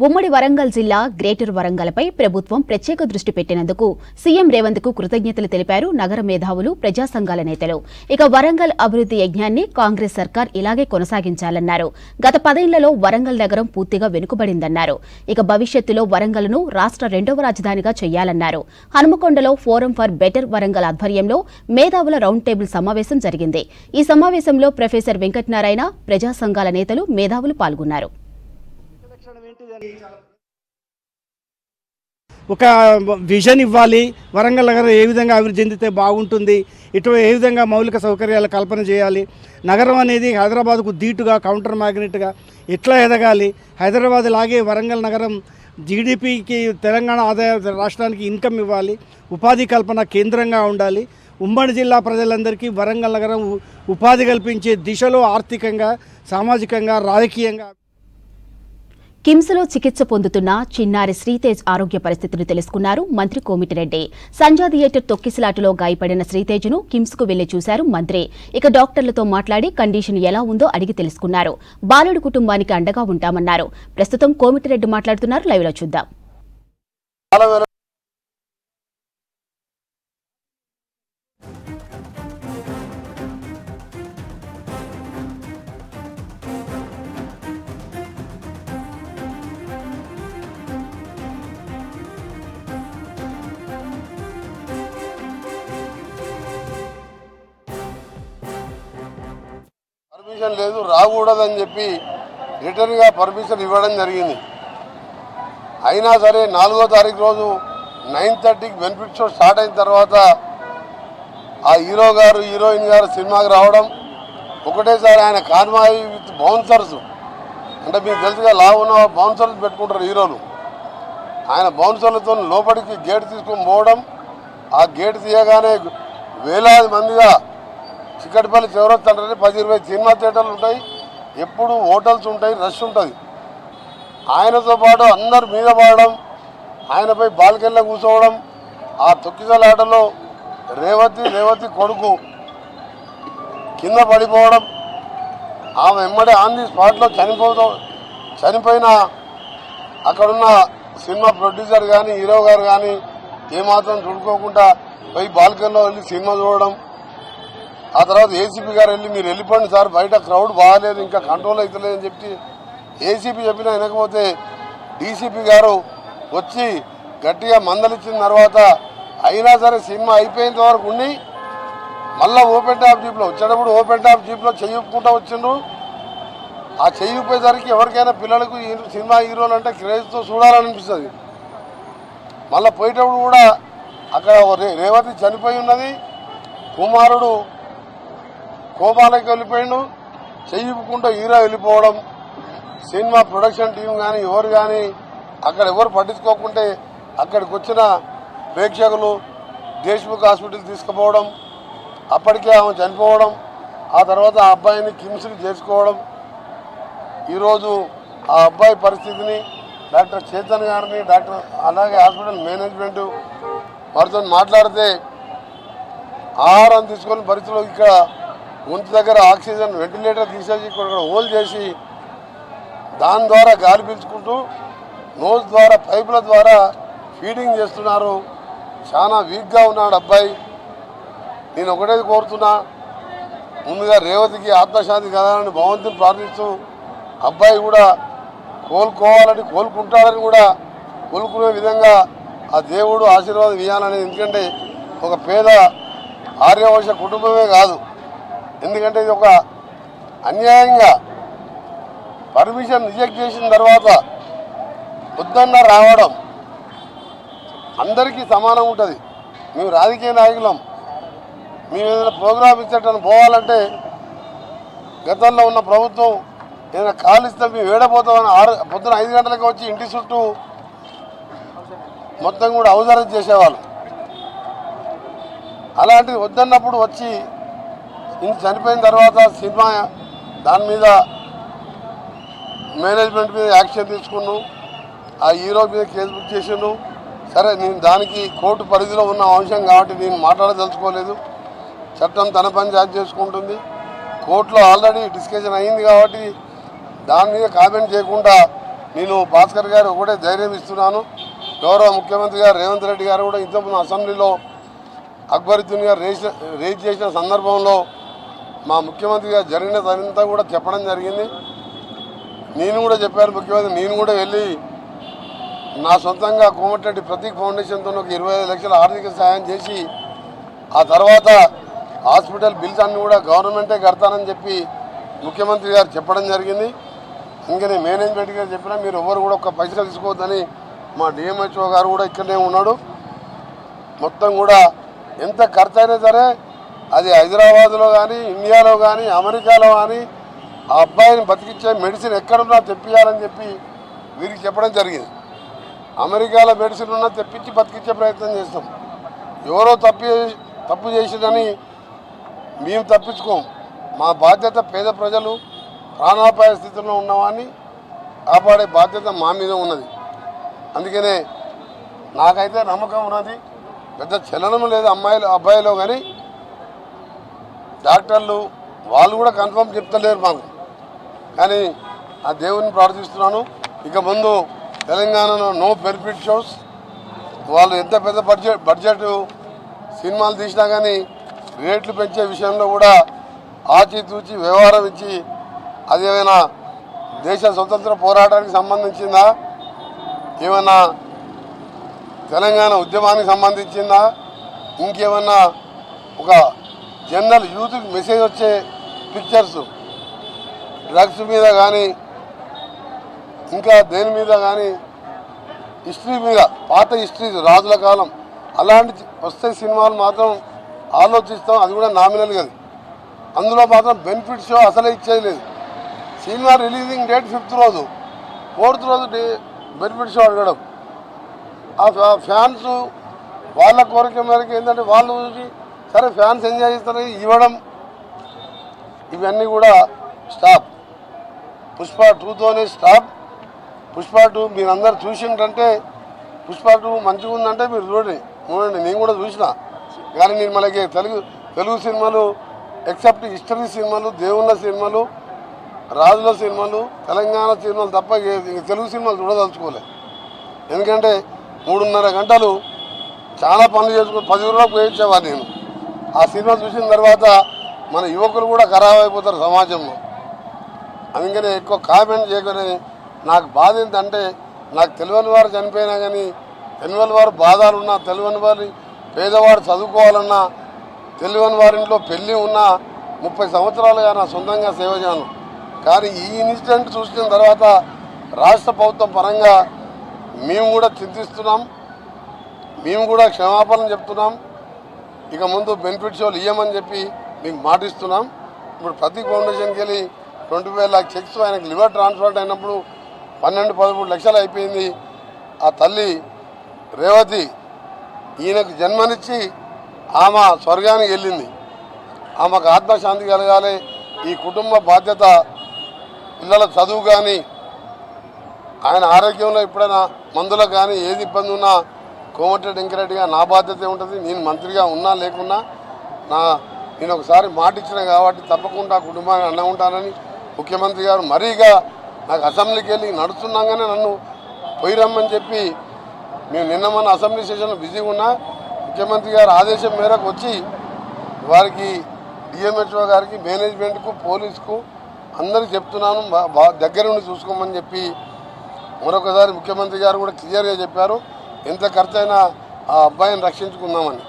ఉమ్మడి వరంగల్ జిల్లా గ్రేటర్ వరంగల్పై ప్రభుత్వం ప్రత్యేక దృష్టి పెట్టినందుకు సీఎం రేవంత్కు కృతజ్ఞతలు తెలిపారు నగర మేధావులు, ప్రజా సంఘాల నేతలు. ఇక వరంగల్ అభివృద్ధి యజ్ఞాన్ని కాంగ్రెస్ సర్కార్ ఇలాగే కొనసాగించాలన్నారు. గత 10 ఏళ్లలో వరంగల్ నగరం పూర్తిగా వెనుకబడిందన్నారు. ఇక భవిష్యత్తులో వరంగల్ను రాష్ట్ర 2వ రాజధానిగా చేయాలన్నారు. హనుమకొండలో ఫోరం ఫర్ బెటర్ వరంగల్ ఆధ్వర్యంలో మేధావుల రౌండ్ టేబుల్ సమావేశం జరిగింది. ఈ సమావేశంలో ప్రొఫెసర్ వెంకటనారాయణ, ప్రజా సంఘాల నేతలు, మేధావులు పాల్గొన్నారు. ఒక విజన్ ఇవ్వాలి, వరంగల్ నగరం ఏ విధంగా అభివృద్ధి చెందితే బాగుంటుంది, ఏ విధంగా మౌలిక సౌకర్యాల కల్పన చేయాలి, నగరం అనేది హైదరాబాద్కు ధీటుగా కౌంటర్ మ్యాగ్నెట్గా ఎట్లా ఎదగాలి, హైదరాబాద్ లాగే వరంగల్ నగరం జీడిపికి తెలంగాణ ఆదాయ రాష్ట్రానికి ఇన్కమ్ ఇవ్వాలి, ఉపాధి కల్పన కేంద్రంగా ఉండాలి, ఉమ్మడి జిల్లా ప్రజలందరికీ వరంగల్ నగరం ఉపాధి కల్పించే దిశలో ఆర్థికంగా, సామాజికంగా, రాజకీయంగా. కిమ్స్లో చికిత్స పొందుతున్న చిన్నారి శ్రీతేజ్ ఆరోగ్య పరిస్థితులు తెలుసుకున్నారు మంత్రి కోమిటిరెడ్డి. సంజా థియేటర్ తొక్కిసలాటలో గాయపడిన శ్రీతేజ్ను కిమ్స్కు వెళ్లి చూశారు మంత్రి. ఇక డాక్టర్లతో మాట్లాడి కండిషన్ ఎలా ఉందో అడిగి తెలుసుకున్నారు. బాలుడి కుటుంబానికి అండగా ఉంటామన్నారు. ప్రస్తుతం కోమిటిరెడ్డి మాట్లాడుతున్నారు. లైవ్లో చూద్దాం. పర్మిషన్ లేదు, రాకూడదని చెప్పి రిటర్న్గా పర్మిషన్ ఇవ్వడం జరిగింది. అయినా సరే 4వ తారీఖు రోజు 9:30కి బెనిఫిట్ షో స్టార్ట్ అయిన తర్వాత ఆ హీరో గారు హీరోయిన్ గారు సినిమాకి రావడం, ఒకటేసారి ఆయన కాన్వాయ్ విత్ బౌన్సర్స్, అంటే మీకు తెలుసుగా ఉన్న బౌన్సర్స్ పెట్టుకుంటారు హీరోలు, ఆయన బౌన్సర్లతో లోపలికి గేట్ తీసుకొని పోవడం, ఆ గేట్ తీయగానే వేలాది మందిగా చిక్కటిపల్లి చౌరస్తా అంటే 10-20 సినిమా థియేటర్లు ఉంటాయి, ఎప్పుడు హోటల్స్ ఉంటాయి, రష్ ఉంటుంది. ఆయనతో పాటు అందరు మీద పడడం, ఆయనపై బాల్కనీలో కూర్చోవడం, ఆ తొక్కిసలాటలో రేవతి కొడుకు కింద పడిపోవడం, ఆమె వెంబడే ఆన్ ది స్పాట్లో చనిపోయిన అక్కడున్న సినిమా ప్రొడ్యూసర్ కానీ హీరో గారు కానీ ఏమాత్రం చూడుకోకుండా పోయి బాల్కనీలో వెళ్ళి సినిమా చూడడం. ఆ తర్వాత ఏసీపీ గారు వెళ్ళి మీరు వెళ్ళిపోండి సార్, బయట క్రౌడ్ బాగాలేదు, ఇంకా కంట్రోల్ అవుతలేదని చెప్పి ఏసీపీ చెప్పినా వినకపోతే డీసీపీ గారు వచ్చి గట్టిగా మందలిచ్చిన తర్వాత అయినా సరే సినిమా అయిపోయేంత వరకు ఉండి మళ్ళీ ఓపెన్ టాప్ జీప్లో వచ్చేటప్పుడు ఓపెన్ టాప్ జీప్లో చెయ్యుకుంటూ వచ్చిండ్రు. ఆ చెయ్యిపోయేసరికి ఎవరికైనా పిల్లలకు సినిమా హీరోలు అంటే క్రేజ్తో చూడాలనిపిస్తుంది. మళ్ళీ పోయేటప్పుడు కూడా అక్కడ రేవతి చనిపోయి ఉన్నది, కుమారుడు కోమాలకి వెళ్ళిపోయిండు, చెయ్యిపుకుంటూ హీరో వెళ్ళిపోవడం, సినిమా ప్రొడక్షన్ టీం కానీ ఎవరు కానీ అక్కడ ఎవరు పట్టించుకోకుంటే అక్కడికి వచ్చిన ప్రేక్షకులు దేశ్ముఖ్ హాస్పిటల్ తీసుకుపోవడం, అప్పటికే ఆమె చనిపోవడం, ఆ తర్వాత ఆ అబ్బాయిని కిమ్స్కి చేర్చుకోవడం. ఈరోజు ఆ అబ్బాయి పరిస్థితిని డాక్టర్ చేతన్ గారిని అలాగే హాస్పిటల్ మేనేజ్మెంట్ వారితో మాట్లాడితే ఆహారం తీసుకొని పరిస్థితుల్లో ఇక్కడ గొంతు దగ్గర ఆక్సిజన్ వెంటిలేటర్ తీసేసి ఇక్కడ హోల్ చేసి దాని ద్వారా గాలి పీల్చుకుంటూ నోజ్ ద్వారా పైపుల ద్వారా ఫీడింగ్ చేస్తున్నారు. చాలా వీక్గా ఉన్నాడు అబ్బాయి. నేను ఒకటే కోరుతున్నా, ముందుగా రేవతికి ఆత్మశాంతి కలగాలని భగవంతుని ప్రార్థిస్తూ అబ్బాయి కూడా కోలుకోవాలని, కోలుకుంటాడని కూడా కోలుకునే విధంగా ఆ దేవుడు ఆశీర్వాదం ఇవ్వాలని. ఎందుకంటే ఒక పేద ఆర్యవైశ్య కుటుంబమే కాదు, ఎందుకంటే ఇది ఒక అన్యాయంగా పర్మిషన్ రిజెక్ట్ చేసిన తర్వాత వద్దన్న రావడం అందరికీ సమానం ఉంటుంది. మేము రాజకీయ నాయకులం, మేము ఏదైనా ప్రోగ్రామ్ ఇచ్చేటని పోవాలంటే గతంలో ఉన్న ప్రభుత్వం ఏదైనా కాలు ఇస్తే మేము ఏడపోతామని పొద్దున 5 గంటలకు వచ్చి ఇంటి చుట్టూ మొత్తం కూడా అవసరం చేసేవాళ్ళు. అలాంటిది వద్దన్నప్పుడు వచ్చి ఇంత చనిపోయిన తర్వాత సినిమా దాని మీద మేనేజ్మెంట్ మీద యాక్షన్ తీసుకున్నాను, ఆ హీరో మీద కేసు బుక్ చేసాను. సరే, నేను దానికి కోర్టు పరిధిలో ఉన్న అంశం కాబట్టి నేను మాట్లాడదలుచుకోలేదు. చట్టం తన పని చేసుకుంటుంది. కోర్టులో ఆల్రెడీ డిస్కషన్ అయింది కాబట్టి దాని మీద కామెంట్ చేయకుండా నేను భాస్కర్ గారు ఒకటే ధైర్యం ఇస్తున్నాను. గౌరవ ముఖ్యమంత్రి గారు రేవంత్ రెడ్డి గారు కూడా ఇంతకుముందు అసెంబ్లీలో అక్బరుద్దీన్ గారు రేజ్ చేసిన సందర్భంలో మా ముఖ్యమంత్రి గారు జరిగినదంతా కూడా చెప్పడం జరిగింది. నేను కూడా చెప్పాను ముఖ్యమంత్రి, నేను కూడా వెళ్ళి నా సొంతంగా కోమటిరెడ్డి ప్రతీక్ ఫౌండేషన్తో ఒక 25 లక్షల ఆర్థిక సహాయం చేసి ఆ తర్వాత హాస్పిటల్ బిల్స్ అన్నీ కూడా గవర్నమెంటే కడతానని చెప్పి ముఖ్యమంత్రి గారు చెప్పడం జరిగింది. ఇంకా నేను మేనేజ్మెంట్ గారు చెప్పినా మీరు ఎవరు కూడా ఒక్క పైసలు తీసుకోవద్దని మా డిఎంహెచ్ఓ గారు కూడా ఇక్కడనే ఉన్నాడు. మొత్తం కూడా ఎంత ఖర్చు అయినా సరే అది హైదరాబాద్లో కానీ ఇండియాలో కానీ అమెరికాలో కానీ ఆ అబ్బాయిని బతికించే మెడిసిన్ ఎక్కడున్నా తెప్పియాలని చెప్పి వీరికి చెప్పడం జరిగింది. అమెరికాలో మెడిసిన్ ఉన్నా తెప్పించి బతికించే ప్రయత్నం చేస్తాం. ఎవరో తప్పు చేసిందని మేము తప్పించుకోం. మా బాధ్యత పేద ప్రజలు ప్రాణాపాయ స్థితిలో ఉన్నవాడిని కాపాడే బాధ్యత మా మీద ఉన్నది. అందుకనే నాకైతే నమ్మకం ఉన్నది. పెద్ద చలనం లేదు అబ్బాయిలో కానీ డాక్టర్లు వాళ్ళు కూడా కన్ఫర్మ్ చెప్తలేరు మాకు. కానీ ఆ దేవుని ప్రార్థిస్తున్నాను. ఇక ముందు తెలంగాణలో నో బెనిఫిట్ షోస్. వాళ్ళు ఎంత పెద్ద బడ్జెట్ సినిమాలు తీసినా కానీ రేట్లు పెంచే విషయంలో కూడా ఆచితూచి వ్యవహారం ఇచ్చి అదేమైనా దేశ స్వతంత్ర పోరాటానికి సంబంధించిందా, ఏమైనా తెలంగాణ ఉద్యమానికి సంబంధించిందా, ఇంకేమన్నా ఒక జనరల్ యూత్కి మెసేజ్ వచ్చే పిక్చర్స్ డ్రగ్స్ మీద కానీ ఇంకా దేని మీద కానీ హిస్టరీ మీద పాత హిస్టరీ రాజుల కాలం అలాంటి వస్తే సినిమాలు మాత్రం ఆలోచిస్తాం. అది కూడా నామినల్ కదా. అందులో మాత్రం బెనిఫిట్ షో అసలే ఇచ్చేయలేదు. సినిమా రిలీజింగ్ డేట్ 5th రోజు 4th రోజు బెనిఫిట్ షో అడగడం. ఆ ఫ్యాన్స్ వాళ్ళ కోరిక మేరకు ఏంటంటే వాళ్ళు చూసి సరే ఫ్యాన్స్ ఎంజాయ్ చేస్తారు ఇవ్వడం. ఇవన్నీ కూడా స్టాప్. పుష్ప 2తోనే స్టాప్. పుష్ప 2 మీరందరూ చూసిందంటే పుష్ప 2 మంచిగా ఉందంటే మీరు చూడండి. నేను కూడా చూసిన. కానీ నేను మనకి తెలుగు సినిమాలు ఎక్సెప్ట్ హిస్టరీ సినిమాలు, దేవుళ్ళ సినిమాలు, రాజుల సినిమాలు, తెలంగాణ సినిమాలు తప్ప తెలుగు సినిమాలు చూడదలుచుకోలేదు. ఎందుకంటే 3.5 గంటలు చాలా పనులు చేసుకుని 10 ఊళ్ళకి పోయించేవారు నేను. ఆ సినిమా చూసిన తర్వాత మన యువకులు కూడా ఖరాబ్ అయిపోతారు సమాజంలో. అందుకనే ఎక్కువ కామెంట్ చేయగానే నాకు బాధ ఏంటంటే నాకు తెలియని వారు చనిపోయినా కానీ తెలియని వారు బాధలున్నా, తెలియని వారి పేదవాడు చదువుకోవాలన్నా, తెలియని వారింట్లో పెళ్ళి ఉన్నా 30 సంవత్సరాలుగా నా సొంతంగా సేవ చేయను. కానీ ఈ ఇన్సిడెంట్ చూసిన తర్వాత రాష్ట్ర ప్రభుత్వం పరంగా మేము కూడా చింతిస్తున్నాం. మేము కూడా క్షమాపణలు చెప్తున్నాం. ఇక ముందు బెనిఫిట్ షోలు ఇవ్వమని చెప్పి మీకు మాటిస్తున్నాం. ఇప్పుడు ప్రతి ఫౌండేషన్కి వెళ్ళి 25 లాక్ చెక్స్ ఆయనకు లివర్ ట్రాన్స్ప్లాంట్ అయినప్పుడు 12-13 లక్షలు అయిపోయింది. ఆ తల్లి రేవతి ఈయనకు జన్మనిచ్చి ఆమె స్వర్గానికి వెళ్ళింది. ఆమెకు ఆత్మశాంతి కలగాలి. ఈ కుటుంబ బాధ్యత పిల్లల చదువు కానీ ఆయన ఆరోగ్యంలో ఎప్పుడైనా మందులకు కానీ ఏది ఇబ్బంది ఉన్నా కోమటిరెడ్డి వెంకరెడ్డిగా నా బాధ్యత ఉంటుంది. నేను మంత్రిగా ఉన్నా లేకున్నా నేను ఒకసారి మాట ఇచ్చిన కాబట్టి తప్పకుండా కుటుంబాన్ని అన్న ఉంటానని ముఖ్యమంత్రి గారు మరీగా నాకు అసెంబ్లీకి వెళ్ళి నడుస్తున్నాగానే నన్ను పోయి రమ్మని చెప్పి మేము నిన్న మన అసెంబ్లీ సెషన్లో బిజీగా ఉన్నా ముఖ్యమంత్రి గారు ఆదేశం మేరకు వచ్చి వారికి డిఎంహెచ్ఓ గారికి మేనేజ్మెంట్కు పోలీసుకు అందరికీ చెప్తున్నాను దగ్గర నుండి చూసుకోమని చెప్పి మరొకసారి ముఖ్యమంత్రి గారు కూడా క్లియర్గా చెప్పారు ఎంత ఖర్చు అయినా ఆ అబ్బాయిని రక్షించుకుందామని.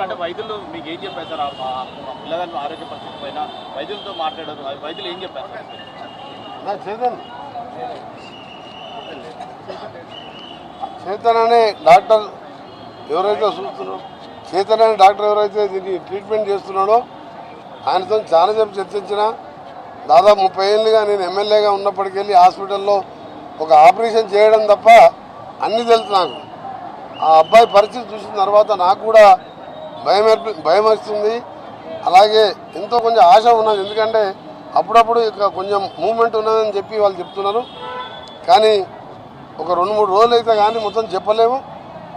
అంటే వైద్యులు మీకు ఏం చెప్పారు సార్? పిల్లగాళ్ళ ఆరోగ్య పరిస్థితి పైన వైద్యులతో మాట్లాడారు. వైద్యులు ఏం చెప్పారు? చేతన్ అనే డాక్టర్ ఎవరైతే చూస్తున్నారో చేతన్ అనే డాక్టర్ ఎవరైతే దీన్ని ట్రీట్మెంట్ చేస్తున్నాడో ఆయనతో చాలాసేపు చర్చించిన దాదాపు 30 ఏళ్ళుగా నేను ఎమ్మెల్యేగా ఉన్నప్పటికెళ్ళి హాస్పిటల్లో ఒక ఆపరేషన్ చేయడం తప్ప అన్నీ తెలుసు నాకు. ఆ అబ్బాయి పరిస్థితి చూసిన తర్వాత నాకు కూడా భయం వస్తుంది. అలాగే ఎంతో కొంచెం ఆశ ఉన్నది. ఎందుకంటే అప్పుడప్పుడు ఇక కొంచెం మూమెంట్ ఉన్నదని చెప్పి వాళ్ళు చెప్తున్నారు. కానీ ఒక 2-3 రోజులు అయితే కానీ మొత్తం చెప్పలేము.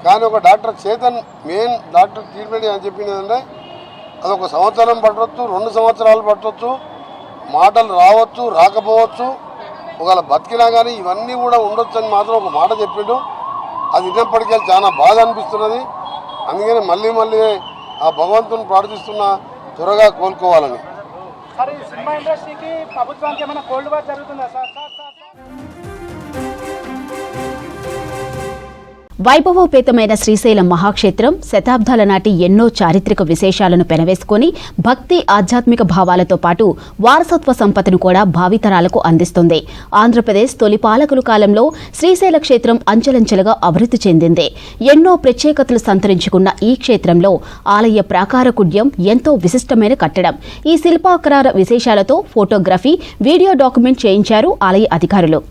కానీ ఒక doctor Chetan main doctor treatment అని చెప్పింది ఏంటంటే అది 1 సంవత్సరం పట్టవచ్చు, 2 సంవత్సరాలు పట్టవచ్చు, మాటలు రావచ్చు రాకపోవచ్చు, ఒకవేళ బతికినా కానీ ఇవన్నీ కూడా ఉండొచ్చు అని మాత్రం ఒక మాట చెప్పిండు. అది విన్నప్పటికీ చాలా బాధ అనిపిస్తున్నది. అందుకని మళ్ళీ ఆ భగవంతుని ప్రార్థిస్తున్నా త్వరగా కోలుకోవాలని. సినిమా ఇండస్ట్రీకి ప్రభుత్వానికి ఏమైనా కోల్డ్ వార్ జరుగుతుందా సార్? వైభవోపేతమైన శ్రీశైలం మహాక్షేత్రం శతాబ్దాల నాటి ఎన్నో చారిత్రక విశేషాలను పెనవేసుకుని భక్తి ఆధ్యాత్మిక భావాలతో పాటు వారసత్వ సంపదను కూడా భావితరాలకు అందిస్తుంది. ఆంధ్రప్రదేశ్ తొలి పాలకుల కాలంలో శ్రీశైల క్షేత్రం అంచెలంచెలుగా అభివృద్ధి చెందింది. ఎన్నో ప్రత్యేకతలు సంతరించుకున్న ఈ క్షేత్రంలో ఆలయ ప్రాకార కుడ్యం ఎంతో విశిష్టమైన కట్టడం. ఈ శిల్పాకార విశేషాలతో ఫోటోగ్రఫీ, వీడియో డాక్యుమెంట్ చేయించారు ఆలయ అధికారులు.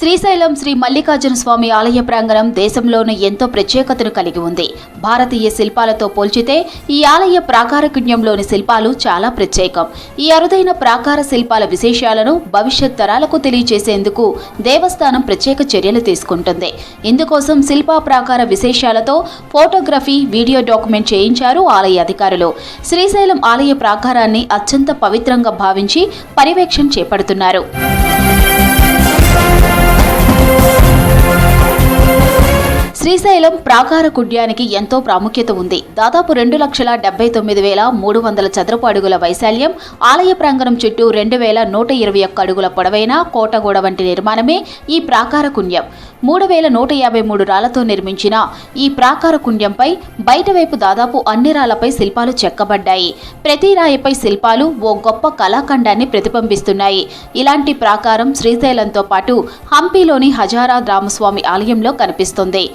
శ్రీశైలం శ్రీ మల్లికార్జున స్వామి ఆలయ ప్రాంగణం దేశంలోనే ఎంతో ప్రత్యేకతను కలిగి ఉంది. భారతీయ శిల్పాలతో పోల్చితే ఈ ఆలయ ప్రాకార కుడ్యంలోని శిల్పాలు చాలా ప్రత్యేకం. ఈ అరుదైన ప్రాకార శిల్పాల విశేషాలను భవిష్యత్ తరాలకు తెలియజేసేందుకు దేవస్థానం ప్రత్యేక చర్యలు తీసుకుంటుంది. ఇందుకోసం శిల్ప ప్రాకార విశేషాలతో ఫోటోగ్రఫీ, వీడియో డాక్యుమెంట్ చేయించారు ఆలయ అధికారులు. శ్రీశైలం ఆలయ ప్రాకారాన్ని అత్యంత పవిత్రంగా భావించి పర్యవేక్షణ చేపడుతున్నారు. శ్రీశైలం ప్రాకార కుడ్యానికి ఎంతో ప్రాముఖ్యత ఉంది. దాదాపు 2,79,300 చదరపు అడుగుల వైశాల్యం, ఆలయ ప్రాంగణం చుట్టూ 2,121 అడుగుల పొడవైన కోటగోడ వంటి నిర్మాణమే ఈ ప్రాకార కుడ్యం. 3,153 రాళ్లతో నిర్మించిన ఈ ప్రాకార కుడ్యంపై బయటవైపు దాదాపు అన్ని రాళ్లపై శిల్పాలు చెక్కబడ్డాయి. ప్రతి రాయిపై శిల్పాలు ఓ గొప్ప కళాఖండాన్ని ప్రతిబింబిస్తున్నాయి. ఇలాంటి ప్రాకారం శ్రీశైలంతో పాటు హంపీలోని హజారా రామస్వామి ఆలయంలో కనిపిస్తుంది.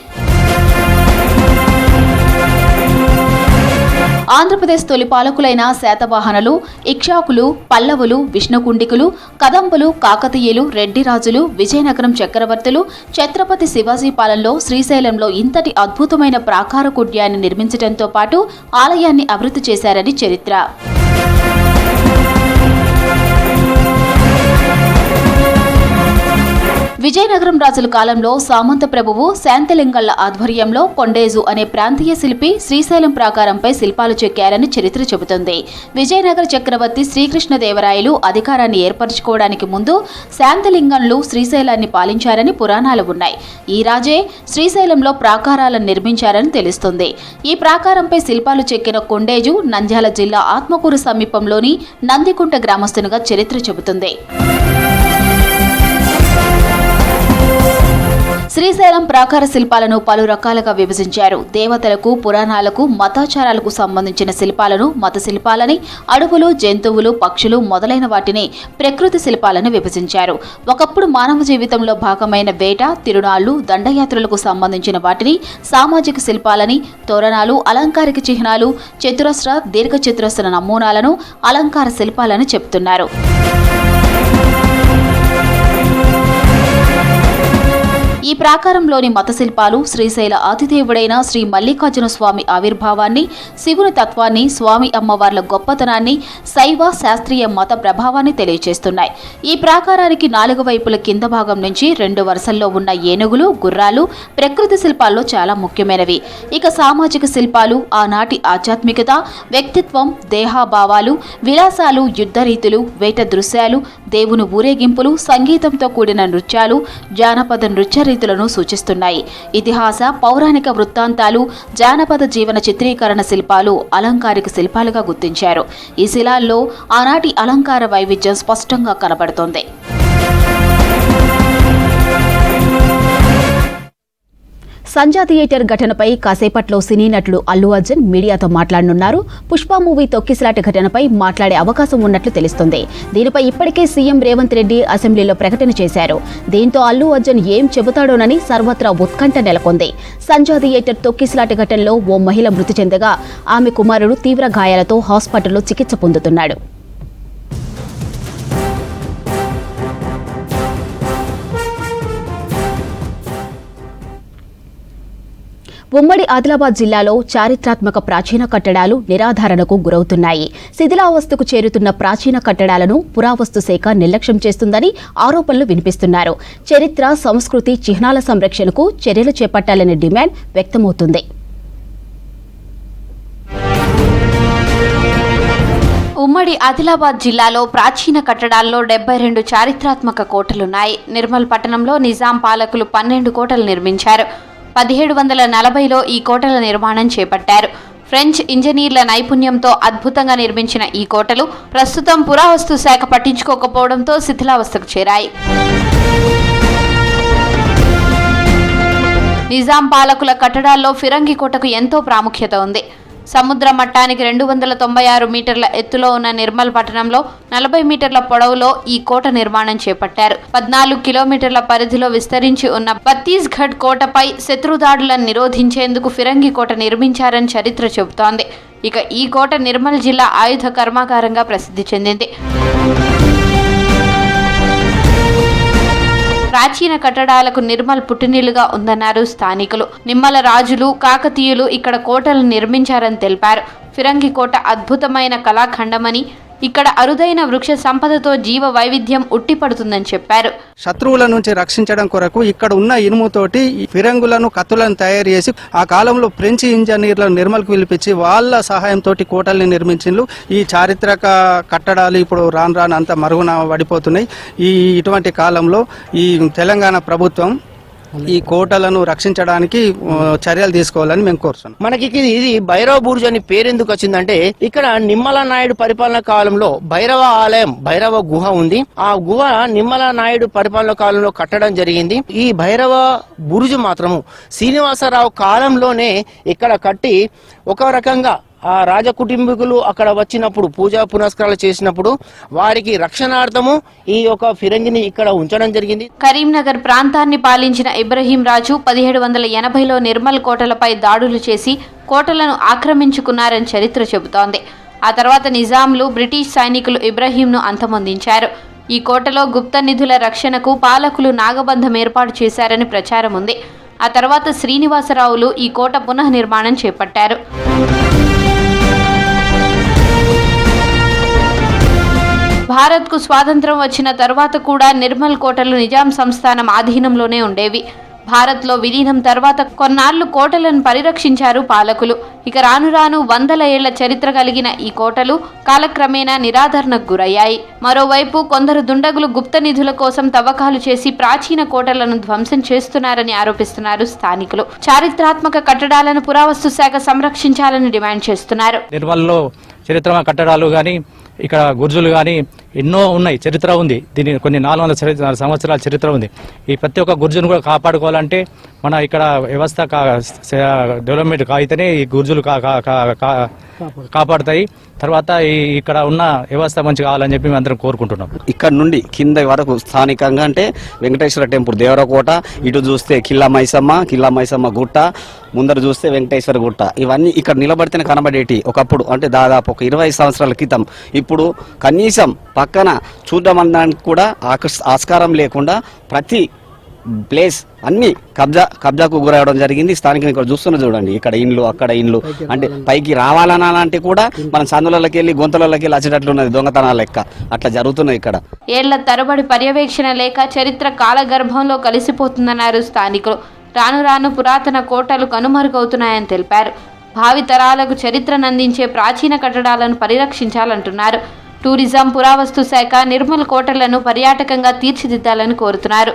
ఆంధ్రప్రదేశ్ తొలి పాలకులైన శాతవాహనులు, ఇక్ష్వాకులు, పల్లవులు, విష్ణుకుండికులు, కదంబులు, కాకతీయులు, రెడ్డిరాజులు, విజయనగరం చక్రవర్తులు, ఛత్రపతి శివాజీ పాలనలో శ్రీశైలంలో ఇంతటి అద్భుతమైన ప్రాకార కుడ్యాన్ని నిర్మించడంతో పాటు ఆలయాన్ని అభివృద్ధి చేశారని చరిత్ర. విజయనగరం రాజుల కాలంలో సామంత ప్రభువు శాంతలింగళ్ల ఆధ్వర్యంలో కొండేజు అనే ప్రాంతీయ శిల్పి శ్రీశైలం ప్రాకారంపై శిల్పాలు చెక్కారని చరిత్ర చెబుతుంది. విజయనగర చక్రవర్తి శ్రీకృష్ణదేవరాయలు అధికారాన్ని ఏర్పరచుకోవడానికి ముందు శాంతలింగంలు శ్రీశైలాన్ని పాలించారని పురాణాలు ఉన్నాయి. ఈ రాజే శ్రీశైలంలో ప్రాకారాలను నిర్మించారని తెలుస్తుంది. ఈ ప్రాకారంపై శిల్పాలు చెక్కిన కొండేజు నంద్యాల జిల్లా ఆత్మకూరు సమీపంలోని నందికుంట గ్రామస్తునిగా చరిత్ర చెబుతుంది. శ్రీశైలం ప్రాకార శిల్పాలను పలు రకాలుగా విభజించారు. దేవతలకు, పురాణాలకు, మతాచారాలకు సంబంధించిన శిల్పాలను మత శిల్పాలని, అడవులు, జంతువులు, పక్షులు మొదలైన వాటిని ప్రకృతి శిల్పాలను విభజించారు. ఒకప్పుడు మానవ జీవితంలో భాగమైన వేట, తిరునాళ్లు, దండయాత్రలకు సంబంధించిన వాటిని సామాజిక శిల్పాలని, తోరణాలు, అలంకారిక చిహ్నాలు, చతురస్ర, దీర్ఘచతురస్ర నమూనాలను అలంకార శిల్పాలని చెబుతున్నారు. ఈ ప్రాకారంలోని మత శిల్పాలు శ్రీశైల ఆతిదేవుడైన శ్రీ మల్లికార్జున స్వామి ఆవిర్భావాన్ని, శివుని తత్వాన్ని, స్వామి అమ్మవార్ల గొప్పతనాన్ని, శైవ శాస్త్రీయ మత ప్రభావాన్ని తెలియజేస్తున్నాయి. ఈ ప్రాకారానికి 4 వైపుల కింద భాగం నుంచి 2 వరుసల్లో ఉన్న ఏనుగులు, గుర్రాలు ప్రకృతి శిల్పాల్లో చాలా ముఖ్యమైనవి. ఇక సామాజిక శిల్పాలు ఆనాటి ఆధ్యాత్మికత, వ్యక్తిత్వం, దేహాభావాలు, విలాసాలు, యుద్ధ రీతులు, వేట దృశ్యాలు, దేవుని ఊరేగింపులు, సంగీతంతో కూడిన నృత్యాలు, జానపద నృత్య రీతులను సూచిస్తున్నాయి. ఇతిహాస, పౌరాణిక వృత్తాంతాలు, జానపద జీవన చిత్రీకరణ శిల్పాలు అలంకారిక శిల్పాలుగా గుర్తించారు. ఈ శిలాల్లో ఆనాటి అలంకార వైవిధ్యం స్పష్టంగా కనబడుతోంది. సంజా థియేటర్ ఘటనపై కాసేపట్లో సినీ నటుడు అల్లు అర్జున్ మీడియాతో మాట్లాడనున్నారు. పుష్ప మూవీ తొక్కిసలాట ఘటనపై మాట్లాడే అవకాశం ఉన్నట్లు తెలుస్తుంది. దీనిపై ఇప్పటికే సీఎం రేవంత్ రెడ్డి అసెంబ్లీలో ప్రకటన చేశారు. దీంతో అల్లు అర్జున్ ఏం చెబుతాడోనని సర్వత్రా ఉత్కంఠ నెలకొంది. సంజా థియేటర్ తొక్కిసలాట ఘటనలో ఓ మహిళ మృతి చెందగా ఆమె కుమారుడు తీవ్ర గాయాలతో హాస్పిటల్లో చికిత్స పొందుతున్నాడు. ఉమ్మడి ఆదిలాబాద్ జిల్లాలో చారిత్రాత్మక ప్రాచీన కట్టడాలు నిరాధారణకు గురవుతున్నాయి. శిథిలావస్థకు చేరుతున్న ప్రాచీన కట్టడాలను పురావస్తు శాఖ నిర్లక్ష్యం చేస్తుందని ఆరోపణలు వినిపిస్తున్నారు. చరిత్ర, సంస్కృతి చిహ్నాల సంరక్షణకు చర్యలు చేపట్టాలనే డిమాండ్ వ్యక్తమవుతుంది. ఉమ్మడి ఆదిలాబాద్ జిల్లాలో ప్రాచీన కట్టడాల్లో 72 చారిత్రాత్మక కోటలున్నాయి. నిర్మల్ పట్టణంలో నిజాం పాలకులు 12 కోటలు నిర్మించారు. 1740లో ఈ కోటల నిర్మాణం చేపట్టారు. ఫ్రెంచ్ ఇంజనీర్ల నైపుణ్యంతో అద్భుతంగా నిర్మించిన ఈ కోటలు ప్రస్తుతం పురావస్తు శాఖ పట్టించుకోకపోవడంతో శిథిలావస్థకు చేరాయి. నిజాం పాలకుల కట్టడాల్లో ఫిరంగి కోటకు ఎంతో ప్రాముఖ్యత ఉంది. సముద్ర మట్టానికి 296 మీటర్ల ఎత్తులో ఉన్న నిర్మల్ పట్టణంలో 40 మీటర్ల పొడవులో ఈ కోట నిర్మాణం చేపట్టారు. 14 కిలోమీటర్ల పరిధిలో విస్తరించి ఉన్న ఛత్తీస్గఢ్ కోటపై శత్రుదాడులను నిరోధించేందుకు ఫిరంగి కోట నిర్మించారని చరిత్ర చెబుతోంది. ఇక ఈ కోట నిర్మల్ జిల్లా ఆయుధ కర్మాగారంగా ప్రసిద్ధి చెందింది. ప్రాచీన కట్టడాలకు నిర్మల్ పుట్టినిల్లుగా ఉందన్నారు స్థానికులు. నిమ్మల రాజులు, కాకతీయులు ఇక్కడ కోటలు నిర్మించారని తెలిపారు. ఫిరంగి కోట అద్భుతమైన కళాఖండమని, ఇక్కడ అరుదైన వృక్ష సంపదతో జీవ వైవిధ్యం ఉట్టిపడుతుందని చెప్పారు. శత్రువుల నుంచి రక్షించడం కొరకు ఇక్కడ ఉన్న ఇనుముతోటి ఫిరంగులను, కత్తులను తయారు చేసి ఆ కాలంలో ఫ్రెంచ్ ఇంజనీర్లను నిర్మల్కు పిలిపించి వాళ్ళ సహాయంతో కోటల్ని నిర్మించిండ్రు. ఈ చారిత్రక కట్టడాలు ఇప్పుడు రాను అంత మరుగున పడిపోతున్నాయి. ఇటువంటి కాలంలో ఈ తెలంగాణ ప్రభుత్వం ఈ కోటలను రక్షించడానికి చర్యలు తీసుకోవాలని మేము కోరుతున్నాం. మనకి ఇది భైరవ బుర్జ్ అని పేరెందుకు వచ్చిందంటే ఇక్కడ నిమ్మల నాయుడు పరిపాలన కాలంలో భైరవ ఆలయం, భైరవ గుహ ఉంది. ఆ గుహ నిమ్మల నాయుడు పరిపాలన కాలంలో కట్టడం జరిగింది. ఈ భైరవ బుర్జ్ మాత్రము శ్రీనివాసరావు కాలంలోనే ఇక్కడ కట్టి ఒక రకంగా ఆ రాజ కుటుంబీకులు అక్కడ వచ్చినప్పుడు పూజా పునస్కారాలు చేసినప్పుడు వారికి రక్షణార్థము ఈ యొక్క ఫిరంగిని ఇక్కడ ఉంచడం జరిగింది. కరీంనగర్ ప్రాంతాన్ని పాలించిన ఇబ్రహీం రాజు 1780లో నిర్మల్ కోటలపై దాడులు చేసి కోటలను ఆక్రమించుకున్నారని చరిత్ర చెబుతోంది. ఆ తర్వాత నిజాంలు, బ్రిటిష్ సైనికులు ఇబ్రహీంను అంతమొందించారు. ఈ కోటలో గుప్త నిధుల రక్షణకు పాలకులు నాగబంధం ఏర్పాటు చేశారని ప్రచారం ఉంది. ఆ తర్వాత శ్రీనివాసరావులు ఈ కోట పునఃనిర్మాణం చేపట్టారు. భారత్కు స్వాతంత్రం వచ్చిన తర్వాత కూడా నిర్మల్ కోటలు నిజాం సంస్థానం ఆధీనంలోనే ఉండేవి. భారత్లో విలీనం తర్వాత కొన్నాళ్లు కోటలను పరిరక్షించారు పాలకులు. ఇక రాను వందల ఏళ్ల చరిత్ర కలిగిన ఈ కోటలు కాలక్రమేణా నిరాదరణకు గురయ్యాయి. మరోవైపు కొందరు దుండగులు గుప్త నిధుల కోసం తవ్వకాలు చేసి ప్రాచీన కోటలను ధ్వంసం చేస్తున్నారని ఆరోపిస్తున్నారు స్థానికులు. చారిత్రాత్మక కట్టడాలను పురావస్తు శాఖ సంరక్షించాలని డిమాండ్ చేస్తున్నారు. నిర్మల్లో చరిత్ర కట్టడాలు కానీ ఇక్కడ గుర్జులు కానీ ఎన్నో ఉన్నాయి, చరిత్ర ఉంది. దీని కొన్ని 400 సంవత్సరాల చరిత్ర ఉంది. ఈ ప్రతి ఒక్క గుర్జును కూడా కాపాడుకోవాలంటే మన ఇక్కడ వ్యవస్థ డెవలప్మెంట్ అయితేనే ఈ గుర్జులు కాపాడుతాయి. తర్వాత ఇక్కడ ఉన్న వ్యవస్థ మంచి కావాలని చెప్పి మేము అందరం కోరుకుంటున్నాం. ఇక్కడ నుండి కింద వరకు స్థానికంగా అంటే వెంకటేశ్వర టెంపుల్, దేవరకోట, ఇటు చూస్తే కిల్లా మైసమ్మ గుట్ట, ముందర చూస్తే వెంకటేశ్వర గుట్ట, ఇవన్నీ ఇక్కడ నిలబడితేనే కనబడేటి ఒకప్పుడు. అంటే దాదాపు ఒక 20 సంవత్సరాల క్రితం. ఇప్పుడు కనీసం పక్కన చూద్దామనడానికి కూడా ఆస్కారం లేకుండా ప్రతి ప్లేస్ అన్ని కబ్జాకు గురవడం జరిగింది. స్థానికంగా ఇక్కడ చూస్తున్నా చూడండి, ఇక్కడ ఇండ్లు, అక్కడ ఇండ్లు, అంటే పైకి రావాలనాలంటే కూడా మనం సందులకి వెళ్ళి గుంతలకి వెళ్ళి వచ్చేటట్లున్నది, దొంగతనాల లెక్క అట్లా జరుగుతున్నాయి ఇక్కడ. ఏళ్ల తరబడి పర్యవేక్షణ లేక చరిత్ర కాలగర్భంలో కలిసిపోతుందన్నారు స్థానికులు. రాను పురాతన కోటలు కనుమరుగవుతున్నాయని తెలిపారు. భావి తరాలకు చరిత్రనందించే ప్రాచీన కట్టడాలను పరిరక్షించాలంటున్నారు. టూరిజం, పురావస్తు శాఖ నిర్మల్ కోటలను పర్యాటకంగా తీర్చిదిద్దాలని కోరుతున్నారు.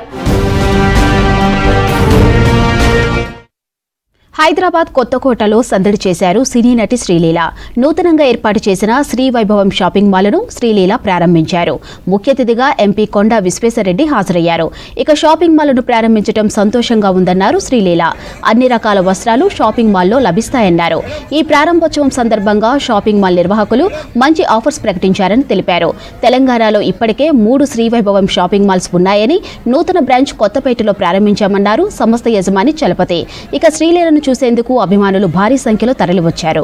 హైదరాబాద్ కొత్తకోటలో సందడి చేశారు సినీ నటి శ్రీలీల. నూతనంగా ఏర్పాటు చేసిన శ్రీ వైభవం షాపింగ్ మాల్ను శ్రీలీల ప్రారంభించారు. ముఖ్య అతిథిగా ఎంపీ కొండా విశ్వేశ్వరరెడ్డి హాజరయ్యారు. ఇక షాపింగ్ మాల్ను ప్రారంభించడం సంతోషంగా ఉందన్నారు శ్రీలీల. అన్ని రకాల వస్త్రాలు షాపింగ్ మాల్లో లభిస్తాయన్నారు. ఈ ప్రారంభోత్సవం సందర్భంగా షాపింగ్ మాల్ నిర్వాహకులు మంచి ఆఫర్స్ ప్రకటించారని తెలిపారు. తెలంగాణలో ఇప్పటికే 3 శ్రీ వైభవం షాపింగ్ మాల్స్ ఉన్నాయని, నూతన బ్రాంచ్ కొత్తపేటలో ప్రారంభించామన్నారు సంస్థ యజమాని చలపతి. ఇక శ్రీలీలను చూసేందుకు అభిమానులు భారీ సంఖ్యలో తరలివచ్చారు.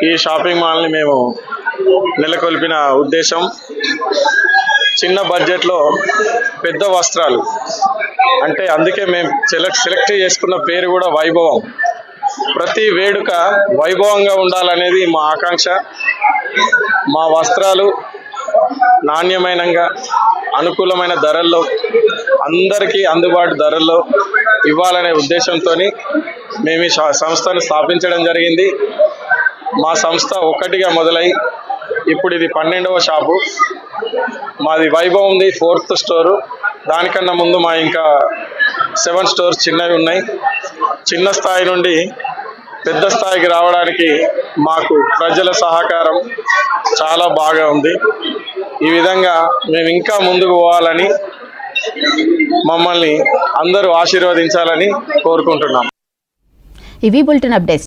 ఈ షాపింగ్ మాల్ని మేము నెలకొల్పిన ఉద్దేశం చిన్న బడ్జెట్లో పెద్ద వస్త్రాలు, అంటే అందుకే మేము సెలెక్ట్ చేసుకున్న పేరు కూడా వైభవం. ప్రతి వేడుక వైభవంగా ఉండాలనేది మా ఆకాంక్ష. మా వస్త్రాలు నాణ్యమైనగా అనుకూలమైన ధరల్లో అందరికీ అందుబాటు ధరల్లో ఇవ్వాలనే ఉద్దేశంతో మేము ఈ సంస్థను స్థాపించడం జరిగింది. మా సంస్థ ఒక్కటిగా మొదలై ఇప్పుడు ఇది 12వ షాపు. మాది వైభవ్ ఉంది 4th స్టోరు. దానికన్నా ముందు మా ఇంకా 7 స్టోర్స్ చిన్నవి ఉన్నాయి. చిన్న స్థాయి నుండి పెద్ద స్థాయికి రావడానికి మాకు ప్రజల సహకారం చాలా బాగా ఉంది. ఈ విధంగా మేము ఇంకా ముందుకు పోవాలని, మమ్మల్ని అందరూ ఆశీర్వదించాలని కోరుకుంటున్నాం. ఇవి బులెటిన్ అప్డేట్స్.